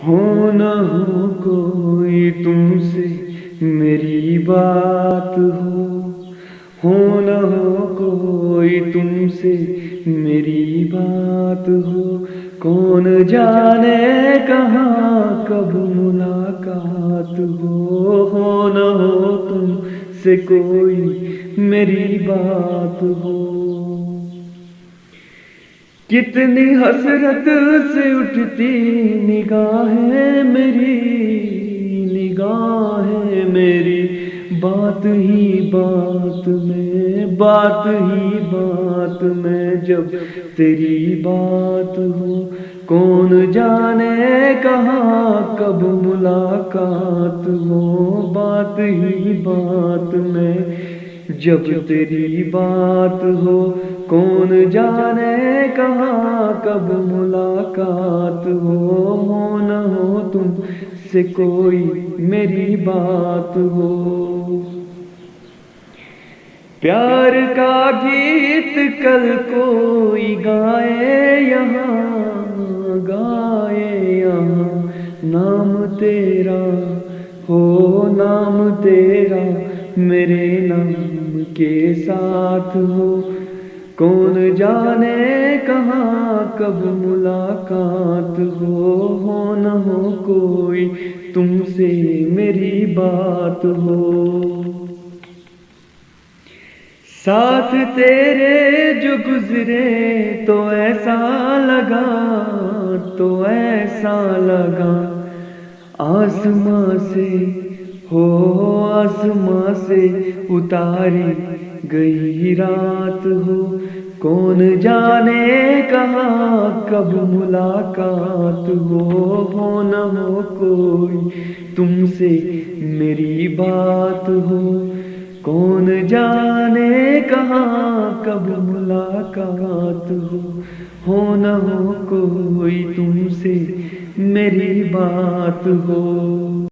हो न हो कोई तुमसे मेरी बात हो न हो कोई तुमसे मेरी बात हो। कौन जाने कहाँ कब मुलाकात हो न हो तुमसे कोई मेरी बात हो। कितनी हसरत से उठती निगाहें मेरी बात ही बात में जब तेरी बात हो। कौन जाने कहाँ कब मुलाकात हो, बात ही बात में जब तेरी बात हो। कौन जाने कहाँ कब मुलाकात हो न हो तुमसे कोई मेरी बात हो। प्यार का गीत कल कोई गाए यहाँ नाम तेरा हो, नाम तेरा मेरे नाम के साथ हो। कौन जाने कहाँ कब मुलाकात हो न हो कोई तुमसे मेरी बात हो। साथ तेरे जो गुजरे तो ऐसा लगा आसमां से उतारी गई रात हो। कौन जाने कहाँ कब मुलाकात हो न हो कोई तुमसे मेरी बात हो। कौन जाने कहाँ कब मुलाकात हो न हो कोई तुमसे मेरी बात हो।